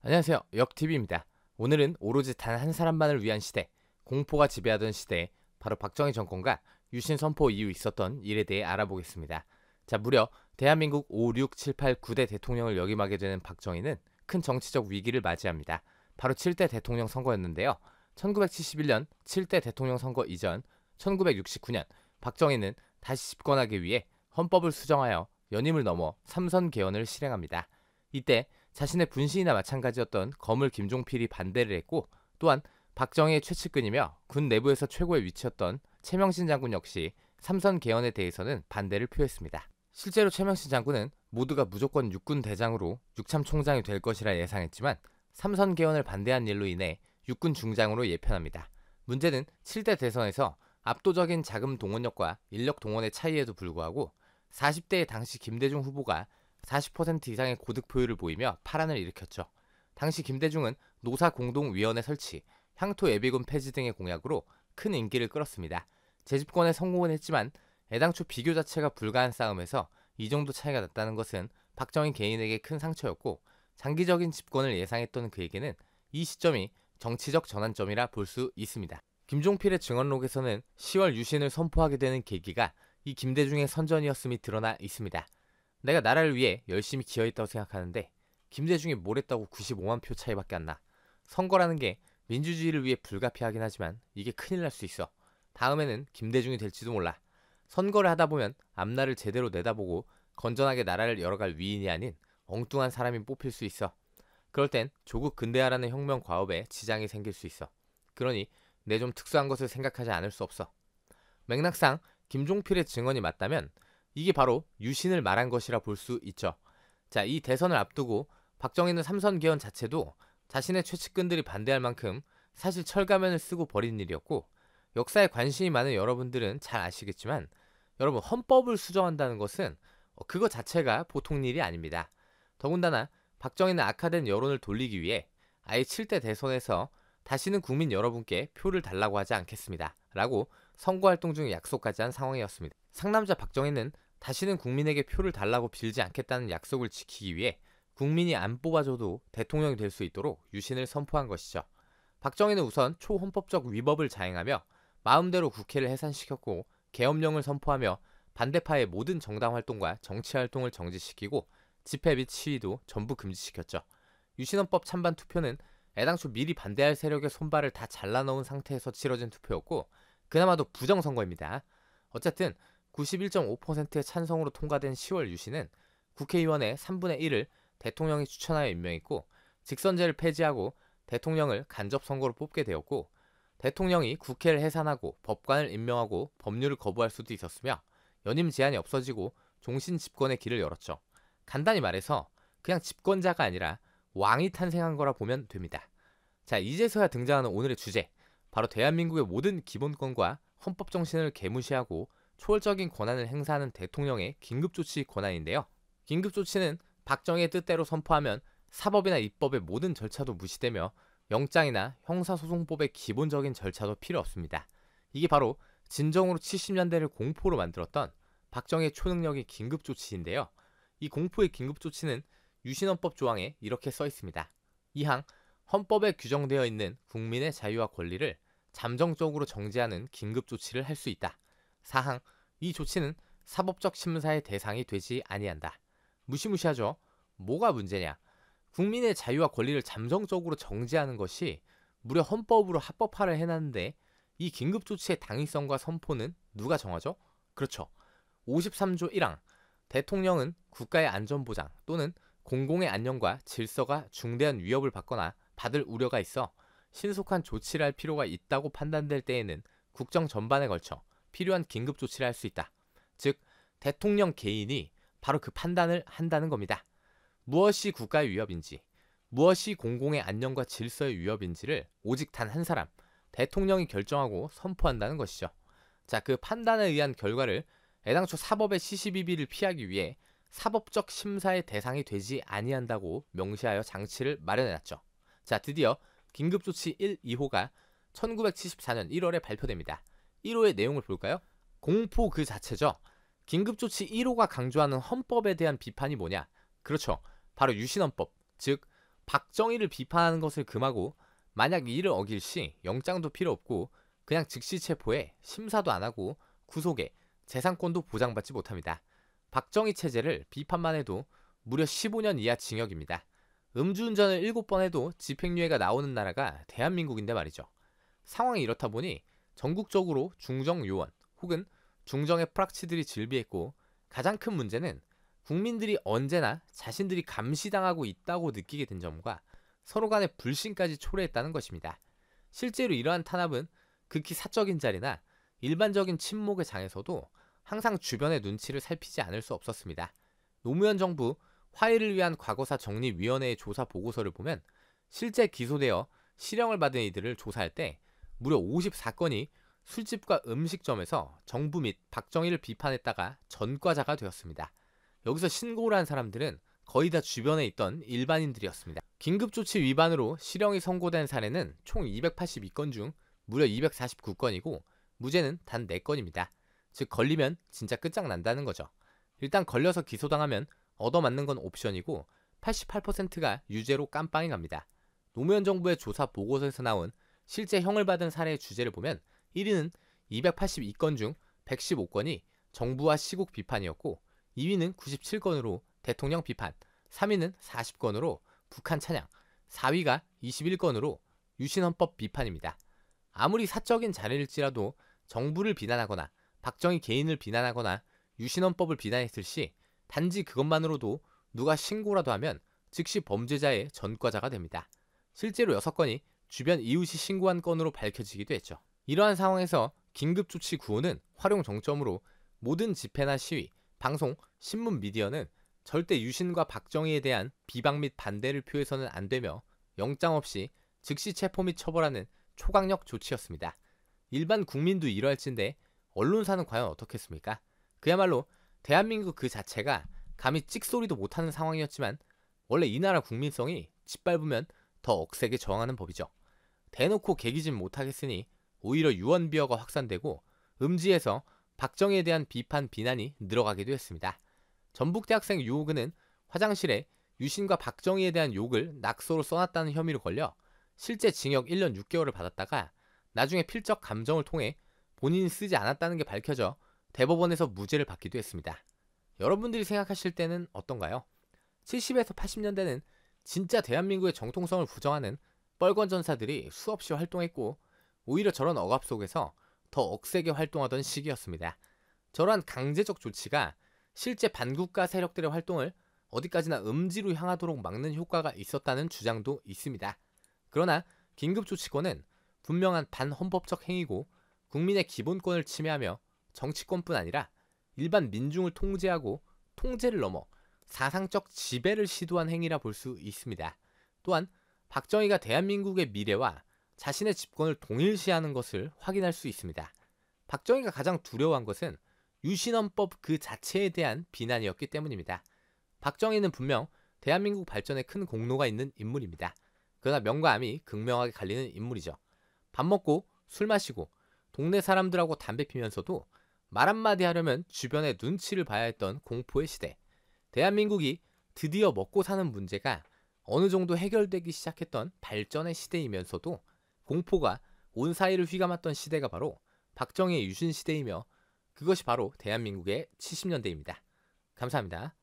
안녕하세요. 역TV입니다. 오늘은 오로지 단 한 사람만을 위한 시대, 공포가 지배하던 시대에 바로 박정희 정권과 유신 선포 이후 있었던 일에 대해 알아보겠습니다. 자, 무려 대한민국 5, 6, 7, 8, 9대 대통령을 역임하게 되는 박정희는 큰 정치적 위기를 맞이합니다. 바로 7대 대통령 선거였는데요. 1971년 7대 대통령 선거 이전 1969년 박정희는 다시 집권하기 위해 헌법을 수정하여 연임을 넘어 3선 개헌을 실행합니다. 이때 자신의 분신이나 마찬가지였던 거물 김종필이 반대를 했고, 또한 박정희의 최측근이며 군 내부에서 최고의 위치였던 최명신 장군 역시 삼선 개헌에 대해서는 반대를 표했습니다. 실제로 최명신 장군은 모두가 무조건 육군 대장으로 육참 총장이 될 것이라 예상했지만 삼선 개헌을 반대한 일로 인해 육군 중장으로 예편합니다. 문제는 7대 대선에서 압도적인 자금 동원력과 인력 동원의 차이에도 불구하고 40대의 당시 김대중 후보가 40% 이상의 고득표율을 보이며 파란을 일으켰죠. 당시 김대중은 노사공동위원회 설치, 향토 예비군 폐지 등의 공약으로 큰 인기를 끌었습니다. 재집권에 성공은 했지만 애당초 비교 자체가 불가한 싸움에서 이 정도 차이가 났다는 것은 박정희 개인에게 큰 상처였고, 장기적인 집권을 예상했던 그에게는 이 시점이 정치적 전환점이라 볼 수 있습니다. 김종필의 증언록에서는 10월 유신을 선포하게 되는 계기가 이 김대중의 선전이었음이 드러나 있습니다. 내가 나라를 위해 열심히 기여했다고 생각하는데 김대중이 뭘 했다고 95만 표 차이밖에 안 나. 선거라는 게 민주주의를 위해 불가피하긴 하지만 이게 큰일 날 수 있어. 다음에는 김대중이 될지도 몰라. 선거를 하다 보면 앞날을 제대로 내다보고 건전하게 나라를 열어갈 위인이 아닌 엉뚱한 사람이 뽑힐 수 있어. 그럴 땐 조국 근대화라는 혁명 과업에 지장이 생길 수 있어. 그러니 내 좀 특수한 것을 생각하지 않을 수 없어. 맥락상 김종필의 증언이 맞다면 이게 바로 유신을 말한 것이라 볼 수 있죠. 자, 이 대선을 앞두고 박정희는 삼선 개헌 자체도 자신의 최측근들이 반대할 만큼 사실 철가면을 쓰고 벌인 일이었고, 역사에 관심이 많은 여러분들은 잘 아시겠지만 여러분, 헌법을 수정한다는 것은 그거 자체가 보통 일이 아닙니다. 더군다나 박정희는 악화된 여론을 돌리기 위해 아예 7대 대선에서 다시는 국민 여러분께 표를 달라고 하지 않겠습니다 라고 선거활동 중에 약속까지 한 상황이었습니다. 상남자 박정희는 다시는 국민에게 표를 달라고 빌지 않겠다는 약속을 지키기 위해 국민이 안 뽑아줘도 대통령이 될 수 있도록 유신을 선포한 것이죠. 박정희는 우선 초헌법적 위법을 자행하며 마음대로 국회를 해산시켰고, 계엄령을 선포하며 반대파의 모든 정당 활동과 정치 활동을 정지시키고 집회 및 시위도 전부 금지시켰죠. 유신헌법 찬반 투표는 애당초 미리 반대할 세력의 손발을 다 잘라놓은 상태에서 치러진 투표였고, 그나마도 부정선거입니다. 어쨌든 91.5%의 찬성으로 통과된 10월 유신은 국회의원의 3분의 1을 대통령이 추천하여 임명했고, 직선제를 폐지하고 대통령을 간접선거로 뽑게 되었고, 대통령이 국회를 해산하고 법관을 임명하고 법률을 거부할 수도 있었으며 연임 제한이 없어지고 종신 집권의 길을 열었죠. 간단히 말해서 그냥 집권자가 아니라 왕이 탄생한 거라 보면 됩니다. 자, 이제서야 등장하는 오늘의 주제, 바로 대한민국의 모든 기본권과 헌법 정신을 개무시하고 초월적인 권한을 행사하는 대통령의 긴급조치 권한인데요. 긴급조치는 박정희의 뜻대로 선포하면 사법이나 입법의 모든 절차도 무시되며 영장이나 형사소송법의 기본적인 절차도 필요 없습니다. 이게 바로 진정으로 70년대를 공포로 만들었던 박정희의 초능력이 긴급조치인데요. 이 공포의 긴급조치는 유신헌법 조항에 이렇게 써 있습니다. 2항, 헌법에 규정되어 있는 국민의 자유와 권리를 잠정적으로 정지하는 긴급조치를 할 수 있다. 4항, 이 조치는 사법적 심사의 대상이 되지 아니한다. 무시무시하죠? 뭐가 문제냐? 국민의 자유와 권리를 잠정적으로 정지하는 것이 무려 헌법으로 합법화를 해놨는데, 이 긴급조치의 당위성과 선포는 누가 정하죠? 그렇죠. 53조 1항, 대통령은 국가의 안전보장 또는 공공의 안녕과 질서가 중대한 위협을 받거나 받을 우려가 있어 신속한 조치를 할 필요가 있다고 판단될 때에는 국정 전반에 걸쳐 필요한 긴급 조치를 할 수 있다. 즉, 대통령 개인이 바로 그 판단을 한다는 겁니다. 무엇이 국가의 위협인지, 무엇이 공공의 안녕과 질서의 위협인지를 오직 단 한 사람, 대통령이 결정하고 선포한다는 것이죠. 자, 그 판단에 의한 결과를 애당초 사법의 시시비비를 피하기 위해 사법적 심사의 대상이 되지 아니한다고 명시하여 장치를 마련해놨죠. 자, 드디어 긴급조치 1, 2호가 1974년 1월에 발표됩니다. 1호의 내용을 볼까요? 공포 그 자체죠. 긴급조치 1호가 강조하는 헌법에 대한 비판이 뭐냐? 그렇죠. 바로 유신헌법, 즉 박정희를 비판하는 것을 금하고 만약 이를 어길 시 영장도 필요 없고 그냥 즉시 체포해 심사도 안 하고 구속에 재산권도 보장받지 못합니다. 박정희 체제를 비판만 해도 무려 15년 이하 징역입니다. 음주운전을 7번 해도 집행유예가 나오는 나라가 대한민국인데 말이죠. 상황이 이렇다 보니 전국적으로 중정요원 혹은 중정의 프락치들이 즐비했고 가장 큰 문제는 국민들이 언제나 자신들이 감시당하고 있다고 느끼게 된 점과 서로 간의 불신까지 초래했다는 것입니다. 실제로 이러한 탄압은 극히 사적인 자리나 일반적인 친목의 장에서도 항상 주변의 눈치를 살피지 않을 수 없었습니다. 노무현 정부 화해를 위한 과거사 정리위원회의 조사 보고서를 보면 실제 기소되어 실형을 받은 이들을 조사할 때 무려 54건이 술집과 음식점에서 정부 및 박정희를 비판했다가 전과자가 되었습니다. 여기서 신고를 한 사람들은 거의 다 주변에 있던 일반인들이었습니다. 긴급조치 위반으로 실형이 선고된 사례는 총 282건 중 무려 249건이고 무죄는 단 4건입니다. 즉 걸리면 진짜 끝장난다는 거죠. 일단 걸려서 기소당하면 얻어맞는 건 옵션이고 88%가 유죄로 깜빵이 갑니다. 노무현 정부의 조사 보고서에서 나온 실제 형을 받은 사례의 주제를 보면 1위는 282건 중 115건이 정부와 시국 비판이었고 2위는 97건으로 대통령 비판, 3위는 40건으로 북한 찬양, 4위가 21건으로 유신헌법 비판입니다. 아무리 사적인 자리일지라도 정부를 비난하거나 박정희 개인을 비난하거나 유신헌법을 비난했을 시 단지 그것만으로도 누가 신고라도 하면 즉시 범죄자의 전과자가 됩니다. 실제로 6건이 주변 이웃이 신고한 건으로 밝혀지기도 했죠. 이러한 상황에서 긴급조치 구호는 활용 정점으로 모든 집회나 시위, 방송, 신문, 미디어는 절대 유신과 박정희에 대한 비방 및 반대를 표해서는 안 되며 영장 없이 즉시 체포 및 처벌하는 초강력 조치였습니다. 일반 국민도 이러할진데 언론사는 과연 어떻겠습니까? 그야말로 대한민국 그 자체가 감히 찍소리도 못하는 상황이었지만 원래 이 나라 국민성이 짓밟으면 더 억세게 저항하는 법이죠. 대놓고 개기진 못하겠으니 오히려 유언비어가 확산되고 음지에서 박정희에 대한 비판 비난이 늘어가기도 했습니다. 전북대 학생 유호근은 화장실에 유신과 박정희에 대한 욕을 낙서로 써놨다는 혐의로 걸려 실제 징역 1년 6개월을 받았다가 나중에 필적 감정을 통해 본인이 쓰지 않았다는 게 밝혀져 대법원에서 무죄를 받기도 했습니다. 여러분들이 생각하실 때는 어떤가요? 70에서 80년대는 진짜 대한민국의 정통성을 부정하는 뻘건 전사들이 수없이 활동했고 오히려 저런 억압 속에서 더 억세게 활동하던 시기였습니다. 저러한 강제적 조치가 실제 반국가 세력들의 활동을 어디까지나 음지로 향하도록 막는 효과가 있었다는 주장도 있습니다. 그러나 긴급조치권은 분명한 반헌법적 행위고 국민의 기본권을 침해하며 정치권뿐 아니라 일반 민중을 통제하고 통제를 넘어 사상적 지배를 시도한 행위라 볼 수 있습니다. 또한 박정희가 대한민국의 미래와 자신의 집권을 동일시하는 것을 확인할 수 있습니다. 박정희가 가장 두려워한 것은 유신헌법 그 자체에 대한 비난이었기 때문입니다. 박정희는 분명 대한민국 발전에 큰 공로가 있는 인물입니다. 그러나 명과 암이 극명하게 갈리는 인물이죠. 밥 먹고 술 마시고 동네 사람들하고 담배 피면서도 말 한마디 하려면 주변의 눈치를 봐야 했던 공포의 시대. 대한민국이 드디어 먹고 사는 문제가 어느 정도 해결되기 시작했던 발전의 시대이면서도 공포가 온 사회를 휘감았던 시대가 바로 박정희의 유신 시대이며 그것이 바로 대한민국의 70년대입니다. 감사합니다.